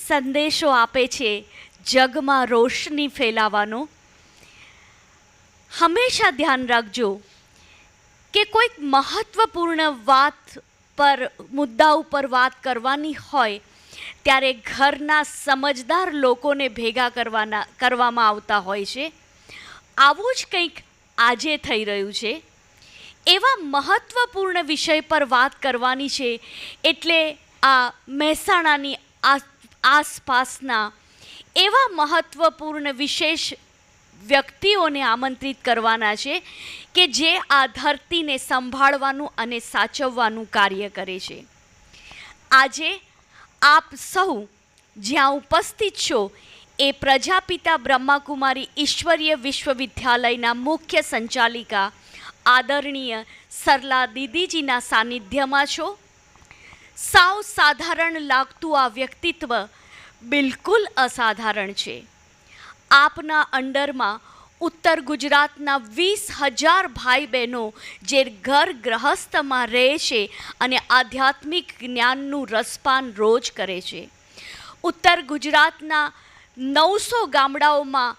સંદેશો આપે છે જગમાં રોશની ફેલાવવાનો. હંમેશા ધ્યાન રાખજો કે કોઈક મહત્વપૂર્ણ મુદ્દા ઉપર વાત કરવાની હોય ત્યારે ઘરના સમજદાર લોકોને ભેગા કરવામાં આવતા હોય છે. આવું જ કંઈક આજે થઈ રહ્યું છે. એવા મહત્વપૂર્ણ વિષય પર વાત કરવાની છે એટલે આ મહેસાણાની આસપાસના એવા મહત્વપૂર્ણ વિશેષ વ્યક્તિઓને આમંત્રિત કરવાના છે કે જે આ ધરતીને સંભાળવાનું અને સાચવવાનું કાર્ય કરે છે. આજે આપ સૌ જ્યાં ઉપસ્થિત છો એ પ્રજાપિતા બ્રહ્માકુમારી ઈશ્વરીય વિશ્વવિદ્યાલયના મુખ્ય સંચાલિકા આદરણીય સરલા દીદીજીના સાનિધ્યમાં છો. સાવ સાધારણ લાગતું આ વ્યક્તિત્વ બિલકુલ અસાધારણ છે. આપના અંડરમાં ઉત્તર ગુજરાતના 20,000 ભાઈ બહેનો જે ઘર ગ્રહસ્થમાં રહે છે અને આધ્યાત્મિક જ્ઞાનનું રસપાન રોજ કરે છે. ઉત્તર ગુજરાતના 900 ગામડાઓમાં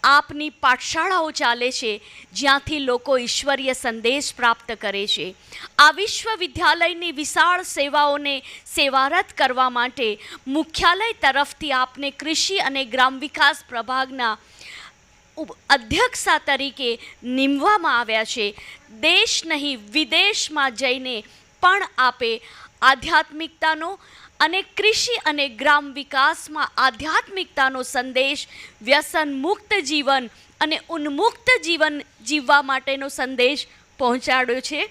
આપની પાઠશાળાઓ ચાલે છે જ્યાંથી લોકો ઈશ્વરીય સંદેશ પ્રાપ્ત કરે છે. આ વિશ્વવિદ્યાલયની વિશાળ સેવાઓને સેવારત કરવા માટે મુખ્યાલય તરફથી આપને કૃષિ અને ગ્રામ વિકાસ પ્રભાગના અધ્યક્ષા તરીકે નીમવામાં આવ્યા છે. દેશ નહીં વિદેશમાં જઈને પણ આપે આધ્યાત્મિકતાનો અને કૃષિ અને ગ્રામ વિકાસમાં આધ્યાત્મિકતાનો સંદેશ, વ્યસન મુક્ત જીવન અને ઉન્મુક્ત જીવન જીવવા માટેનો સંદેશ પહોંચાડ્યો છે.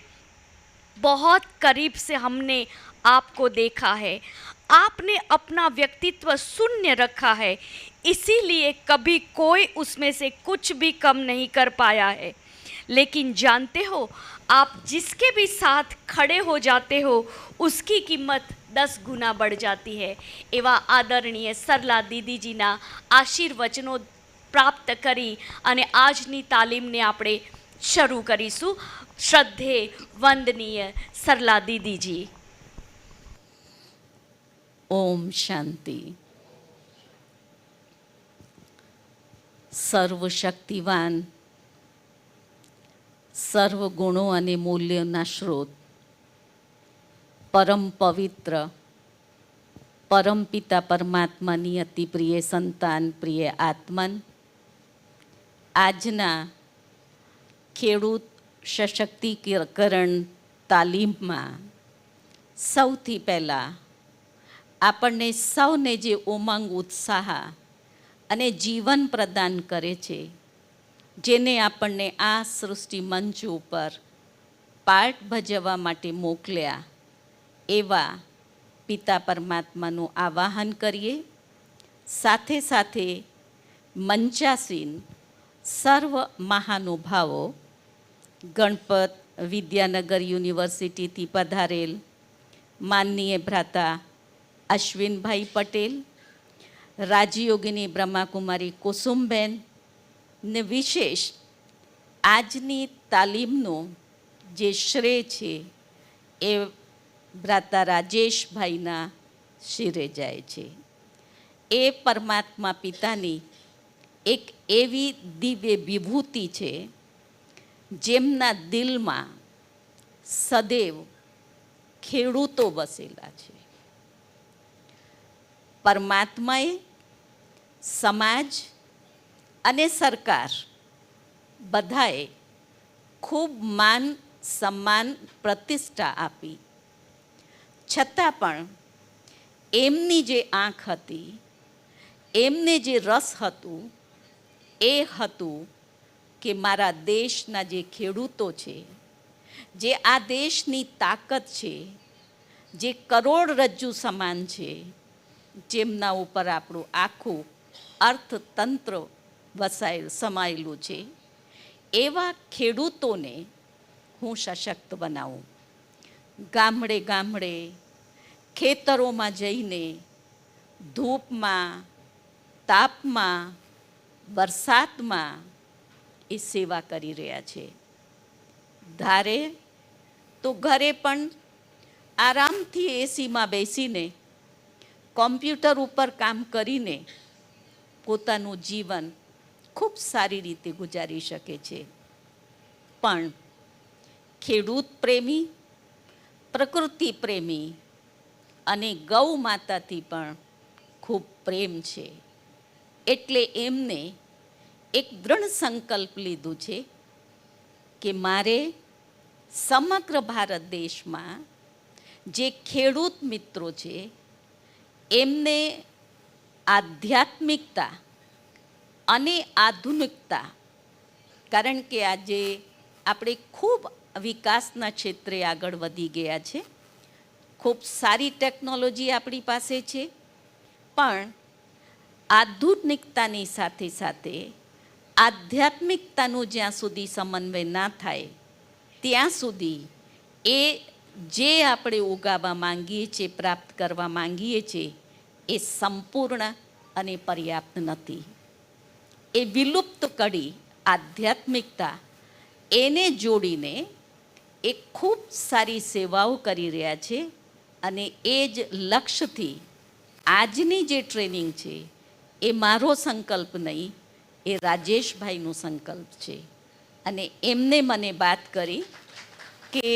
बहुत करीब से हमने आपको देखा है, आपने अपना व्यक्तित्व शून्य रखा है, इसीलिए कभी कोई उसमें से कुछ भी कम नहीं कर पाया है. लेकिन जानते हो आप जिसके भी साथ खड़े हो जाते हो उसकी कीमत 10 गुना बढ़ जाती है. એવા આદરણીય સરલા દીદીજીના આશીર્વચનો પ્રાપ્ત કરી અને આજની તાલીમને આપણે શરૂ કરીશું. શ્રદ્ધે વંદનીય સરલા દીદીજી. ઓમ શાંતિ. સર્વશક્તિવાન, સર્વ ગુણો અને મૂલ્યોના સ્ત્રોત, પરમ પવિત્ર, પરમપિતા પરમાત્માની અતિ પ્રિય સંતાન, પ્રિય આત્મન, આજના ખેડૂત સશક્તિકરણ તાલીમમાં સૌથી પહેલાં આપણને સૌને જે ઉમંગ, ઉત્સાહ અને જીવન પ્રદાન કરે છે, જેને આપણને આ સૃષ્ટિ મંચ ઉપર પાર્ટ ભજવવા માટે મોકલ્યા, એવા પિતા પરમાત્માનું આવાહન કરીએ. સાથે સાથે મંચાસીન સર્વ મહાનુભાવો, ગણપત વિદ્યાનગર યુનિવર્સિટીથી પધારેલ માનનીય ભ્રાતા અશ્વિનભાઈ પટેલ, રાજયોગિની બ્રહ્માકુમારી કુસુમબેન ને વિશેષ આજની તાલીમનો જે શ્રેય છે એ ભ્રાતા રાજેશભાઈના શિરે જાય છે. એ પરમાત્મા પિતાની એક એવી દિવ્ય વિભૂતિ છે જેમના દિલમાં સદૈવ ખેડૂતો વસેલા છે. પરમાત્માએ સમાજ અને સરકાર બધાએ ખૂબ માન, સન્માન, પ્રતિષ્ઠા આપી, છતાં પણ એમની જે આંખ હતી, એમને જે રસ હતું, એ હતું કે મારા દેશના જે ખેડૂતો છે, જે આ દેશની તાકાત છે, જે કરોડરજ્જુ સમાન છે, જેમના ઉપર આપણું આખું અર્થતંત્ર સમાયેલું છે, એવા ખેડૂતોને હું સશક્ત બનાવું. ગામડે ગામડે ખેતરોમાં જઈને ધૂપમાં, તાપમાં, વરસાદમાં એ સેવા કરી રહ્યા છે. ધારે તો ઘરે પણ આરામથી એસીમાં બેસીને કોમ્પ્યુટર ઉપર કામ કરીને પોતાનું જીવન ખૂબ સારી રીતે ગુજારી શકે છે. પણ ખેડૂત પ્રેમી, પ્રકૃતિ પ્રેમી અને ગૌ માતાથી પણ ખૂબ પ્રેમ છે. એટલે એમને એક દૃઢ સંકલ્પ લીધું છે કે મારે સમગ્ર ભારત દેશમાં જે ખેડૂત મિત્રો છે એમને આધ્યાત્મિકતા અને આધુનિકતા, કારણ કે આજે આપણે ખૂબ વિકાસના ક્ષેત્રે આગળ વધી ગયા છે, ખૂબ સારી ટેકનોલોજી આપણી પાસે છે, પણ આધુનિકતાની સાથે સાથે આધ્યાત્મિકતાનું જ્યાં સુધી સમન્વય ના થાય ત્યાં સુધી એ જે આપણે ઉગાવવા માંગીએ છીએ, પ્રાપ્ત કરવા માંગીએ છીએ, એ સંપૂર્ણ અને પર્યાપ્ત નથી. એ વિલુપ્ત કડી આધ્યાત્મિકતા એને જોડીને એ ખૂબ સારી સેવાઓ કરી રહ્યા છે. અને એ જ લક્ષ્યથી આજની જે ટ્રેનિંગ છે એ મારો સંકલ્પ નહીં, એ રાજેશભાઈનો સંકલ્પ છે. અને એમને મને વાત કરી કે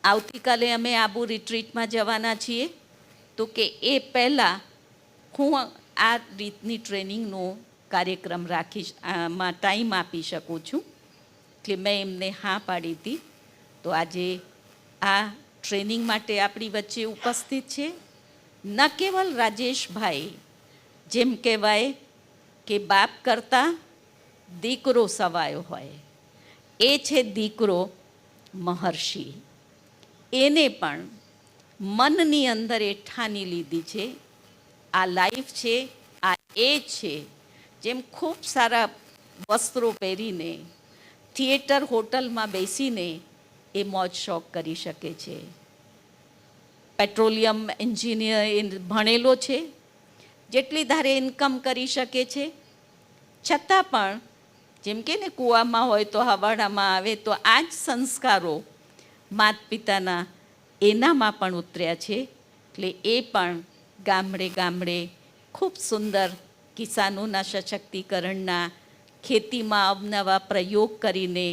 આવતીકાલે અમે આબુ રિટ્રીટમાં જવાના છીએ, તો કે એ પહેલાં હું આ રીતની ટ્રેનિંગનો કાર્યક્રમ રાખીશ, આમાં ટાઈમ આપી શકું છું. એટલે મેં એમને હા પાડી હતી. તો આજે આ ટ્રેનિંગ માટે આપણી વચ્ચે ઉપસ્થિત છે ન કેવલ રાજેશભાઈ, જેમ કહેવાય કે બાપ કરતાં દીકરો સવાયો હોય, એ છે દીકરો મહર્ષિ. એને પણ મનની અંદર એ ઠાની લીધી છે, આ લાઈફ છે, આ એ છે. જેમ ખૂબ સારા વસ્ત્રો પહેરીને થિયેટર હોટલમાં બેસીને એ મોજ શોખ કરી શકે છે. પેટ્રોલિયમ એન્જિનિયર એ ભણેલો છે, જેટલી ધારે ઇન્કમ કરી શકે છે, છતાં પણ જેમ કે ને કૂવામાં હોય તો હવાડામાં આવે, તો આ જ સંસ્કારો માત પિતાના એનામાં પણ ઉતર્યા છે. એટલે એ પણ ગામડે ગામડે ખૂબ સુંદર કિસાનોના સશક્તિકરણના, ખેતીમાં અવનવા પ્રયોગ કરીને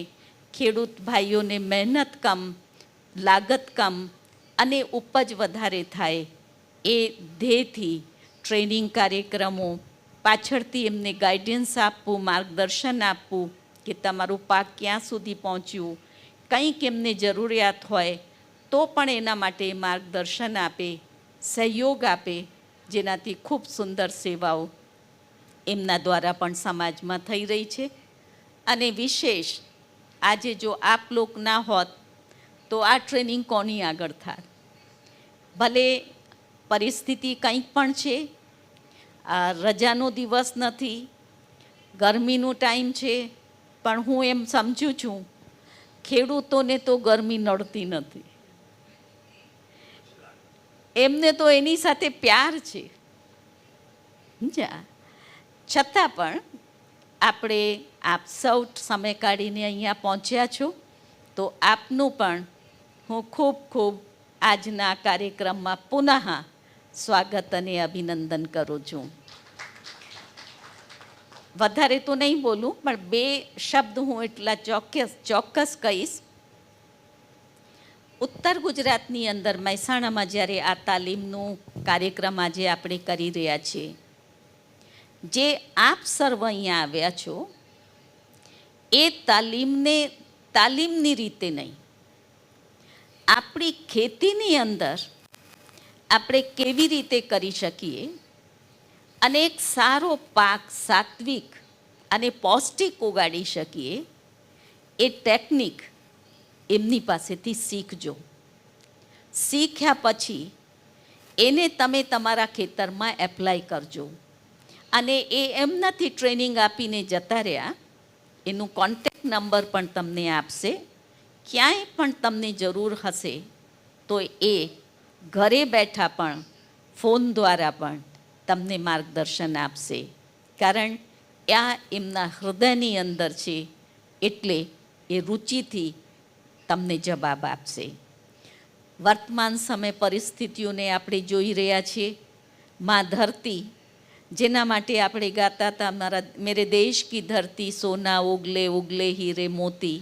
ખેડૂત ભાઈઓને મહેનત કમ, લાગત કમ અને ઉપજ વધારે થાય એ ધ્યેયથી ટ્રેનિંગ કાર્યક્રમો, પાછળથી એમને ગાઈડન્સ આપવું, માર્ગદર્શન આપવું કે તમારું પાક ક્યાં સુધી પહોંચ્યું, કંઈક એમને જરૂરિયાત હોય તો પણ એના માટે માર્ગદર્શન આપે, સહયોગ આપે, જેનાથી ખૂબ સુંદર સેવાઓ એમના દ્વારા પણ સમાજમાં થઈ રહી છે. અને વિશેષ આજે જો આપ લોક ના હોત તો આ ટ્રેનિંગ કોની આગળ થાત? ભલે પરિસ્થિતિ કંઈક પણ છે, આ રજાનો દિવસ નથી, ગરમીનું ટાઈમ છે, પણ હું એમ સમજું છું ખેડૂતોને તો ગરમી નડતી નથી, એમને તો એની સાથે પ્યાર છે. છતાં પણ આપણે આપ સૌ સમય કાઢીને અહીંયા પહોંચ્યા છો, તો આપનું પણ હું ખૂબ ખૂબ આજના કાર્યક્રમમાં પુનઃ સ્વાગત અને અભિનંદન કરું છું. વધારે તો નહીં બોલું, પણ બે શબ્દ હું એટલા ચોક્કસ કહીશ. ઉત્તર ગુજરાતની અંદર મહેસાણામાં જ્યારે આ તાલીમનું કાર્યક્રમ આજે આપણે કરી રહ્યા છીએ, જે આપ સર્વ અહીંયા આવ્યા છો, એ તાલીમની રીતે નહીં, આપણી ખેતીની અંદર આપણે કેવી રીતે કરી શકીએ અને એક સારો પાક સાત્વિક અને પૌષ્ટિક ઉગાડી શકીએ, એ ટેકનિક એમની પાસેથી શીખજો. શીખ્યા પછી એને તમે તમારા ખેતરમાં એપ્લાય કરજો. અને એ એમનાથી ટ્રેનિંગ આપીને જતા રહ્યા, એનું કોન્ટેક્ટ નંબર પણ તમને આપશે. ક્યાંય પણ તમને જરૂર હશે તો એ ઘરે બેઠા પણ ફોન દ્વારા પણ તમને માર્ગદર્શન આપશે, કારણ આ એમના હૃદયની અંદર છે, એટલે એ રુચિથી તમને જવાબ આપશે. વર્તમાન સમય પરિસ્થિતિઓને આપણે જોઈ રહ્યા છીએ માં ધરતી, જેના માટે આપણે ગાતા હતા મેરે દેશ કી ધરતી સોના ઉગલે ઉગલે હીરે મોતી.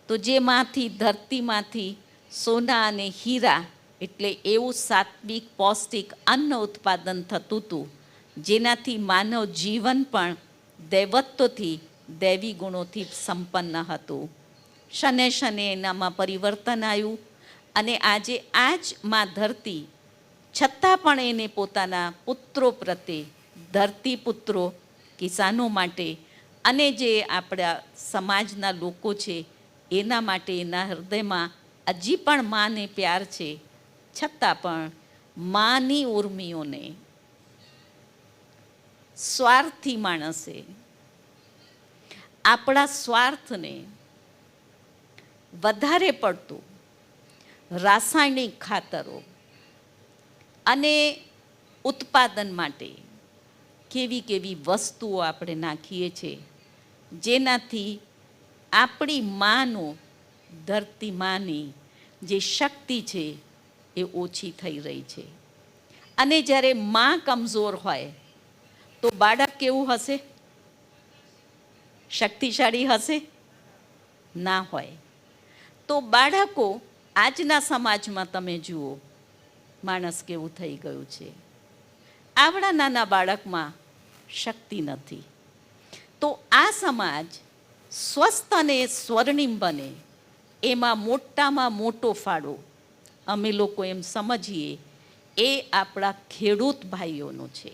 તો જેમાંથી ધરતીમાંથી સોના અને હીરા એટલે એવું સાત્વિક પૌષ્ટિક અન્ન ઉત્પાદન થતું હતું, જેનાથી માનવ જીવન પણ દૈવત્વથી દૈવી ગુણોથી સંપન્ન હતું. શને શને એનામાં પરિવર્તન આવ્યું અને આજે આ જ માં ધરતી છતાં પણ એને પોતાના પુત્રો પ્રત્યે, ધરતી પુત્રો કિસાનો માટે અને જે આપણા સમાજના લોકો છે એના માટે એના હૃદયમાં હજી પણ માને પ્યાર છે. છતાં પણ માની ઉર્મિઓને સ્વાર્થી માણસે આપણા સ્વાર્થને વધારે પડતું રાસાયણિક ખાતરો અને ઉત્પાદન માટે કેવી કેવી વસ્તુઓ આપણે નાખીએ છીએ, જેનાથી આપણી માનો, ધરતી માની જે શક્તિ છે એ ઓછી થઈ રહી છે. અને જ્યારે માં કમજોર હોય તો બાળક કેવું હશે? શક્તિશાળી હશે? ના હોય. તો બાળકો આજના સમાજમાં તમે જુઓ માણસ કેવું થઈ ગયું છે. આવડા નાના બાળકમાં શક્તિ નથી. તો આ સમાજ સ્વસ્થ અને સ્વર્ણિમ બને એમાં મોટામાં મોટો ફાળો અમે લોકો એમ સમજીએ એ આપણા ખેડૂત ભાઈઓનો છે.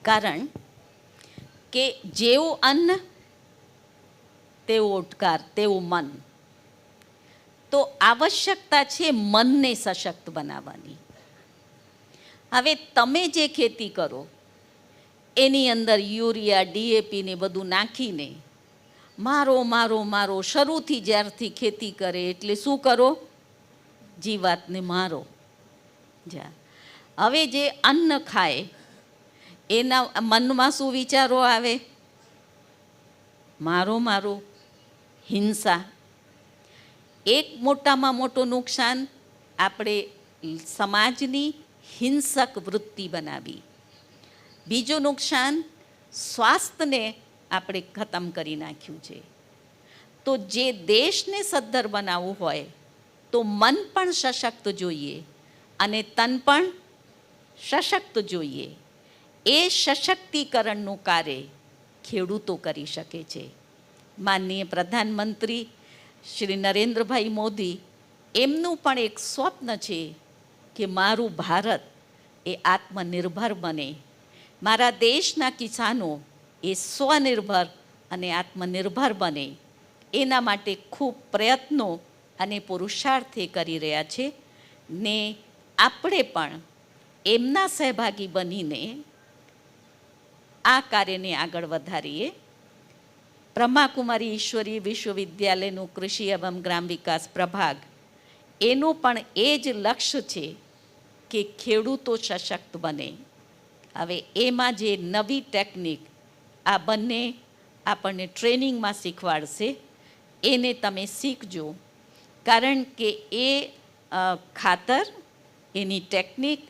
કારણ કે જેવું અન્ન તેવું ઓડકાર તેવું મન. તો આવશ્યકતા છે મનને સશક્ત બનાવવાની. હવે તમે જે ખેતી કરો એની અંદર યુરિયા ડીએપી ને બધું નાખીને મારો મારો મારો શરૂથી જ્યારથી ખેતી કરે એટલે શું કરો? જીવાતને મારો. જા હવે જે અન્ન ખાય એના મનમાં શું વિચારો આવે? મારો મારો, હિંસા. એક મોટામાં મોટું નુકસાન આપણે સમાજની હિંસક વૃત્તિ બનાવી. બીજું નુકસાન સ્વાસ્થ્યને આપણે ખતમ કરી નાખ્યું છે. તો જે દેશને સદ્ધર બનાવવું હોય તો મન પણ સશક્ત જોઈએ અને તન પણ સશક્ત જોઈએ. એ સશક્તિકરણનું કાર્ય ખેડૂતો કરી શકે છે. માનનીય પ્રધાનમંત્રી શ્રી નરેન્દ્રભાઈ મોદી, એમનું પણ એક સ્વપ્ન છે કે મારું ભારત એ આત્મનિર્ભર બને, મારા દેશના કિસાનો એ સ્વનિર્ભર અને આત્મનિર્ભર બને. એના માટે ખૂબ પ્રયત્નો અને પુરુષાર્થ કરી રહ્યા છે ને આપણે પણ એમના સહભાગી બનીને આ કાર્યને આગળ વધારીએ. બ્રહ્માકુમારી ઈશ્વરીય વિશ્વવિદ્યાલયનું કૃષિ એવં ગ્રામ વિકાસ પ્રભાગ, એનું પણ એ જ લક્ષ્ય છે કે ખેડૂતો સશક્ત બને. હવે એમાં જે નવી ટેકનિક આ બંને આપણને ટ્રેનિંગમાં શીખવાડશે એને તમે શીખજો. કારણ કે એ ખાતર, એની ટેકનિક,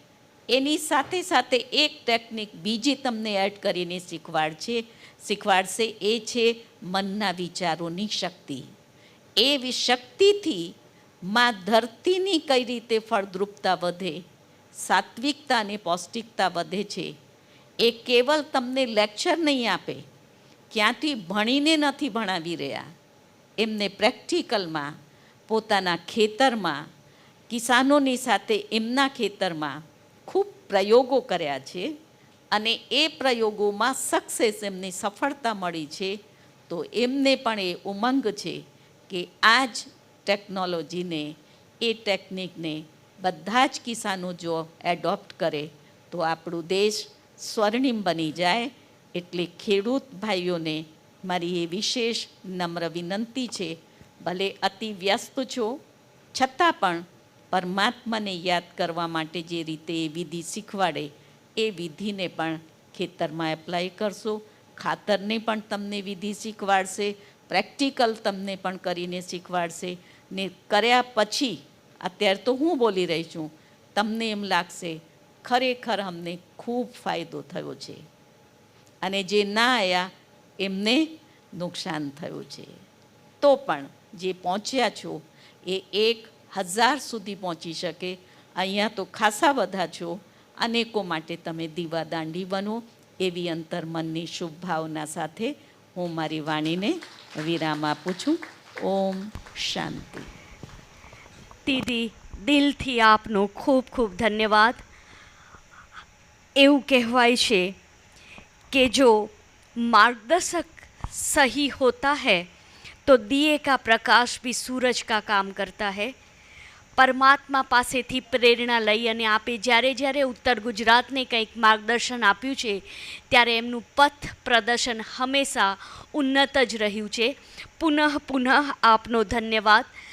એની સાથે સાથે એક ટેકનિક બીજી તમને એડ કરીને શીખવાડશે. એ છે મનના વિચારોની શક્તિ. એ શક્તિથી માં ધરતીની કઈ રીતે ફળદ્રુપતા વધે, સાત્વિકતા અને પૌષ્ટિકતા વધે છે. એ કેવલ તમને લેક્ચર નહીં આપે, ક્યાંથી ભણીને નથી ભણાવી રહ્યા, એમને પ્રેક્ટિકલમાં પોતાના ખેતરમાં કિસાનોની સાથે એમના ખેતરમાં ખૂબ પ્રયોગો કર્યા છે અને એ પ્રયોગોમાં સક્સેસ, એમની સફળતા મળી છે. તો એમને પણ એ ઉમંગ છે કે આ જ ટેકનોલોજીને, એ ટેકનિકને બધા જ કિસાનો જો એડોપ્ટ કરે તો આપણું દેશ સ્વર્ણિમ બની જાય. એટલે ખેડૂત ભાઈઓને મારી એ વિશેષ નમ્ર વિનંતી છે, ભલે અતિ વ્યસ્ત છો છતાં પણ પરમાત્માને યાદ કરવા માટે જે રીતે એ વિધિ શીખવાડે એ વિધિને પણ ખેતરમાં એપ્લાય કરશો. ખાતરને પણ તમને વિધિ શીખવાડશે, પ્રેક્ટિકલ તમને પણ કરીને શીખવાડશે ને કર્યા પછી અત્યારે તો હું બોલી રહી છું, તમને એમ લાગશે ખરેખર અમને ખૂબ ફાયદો થયો છે અને જે ના આવ્યા એમને નુકસાન થયું છે. તો પણ જે પહોંચ્યા છો એ 1000 સુધી પહોંચી શકે. અહીંયા તો ખાસા બધા છો. અનેકો માટે તમે દીવાદાંડી બનો એવી અંતર્મનની શુભ ભાવના સાથે હું મારી વાણીને વિરામ આપું છું. ઓમ શાંતિ. દીદી, દિલથી આપનો ખૂબ ખૂબ ધન્યવાદ. એવું કહેવાય છે કે જો मार्गदर्शक सही होता है तो दिए का प्रकाश भी सूरज का काम करता है. પરમાત્મા પાસેથી પ્રેરણા લઈ અને આપે જ્યારે જ્યારે ઉત્તર ગુજરાતને કંઈક માર્ગદર્શન આપ્યું છે ત્યારે એમનું પથ પ્રદર્શન હંમેશા ઉન્નત જ રહ્યું છે. પુનઃ આપનો ધન્યવાદ.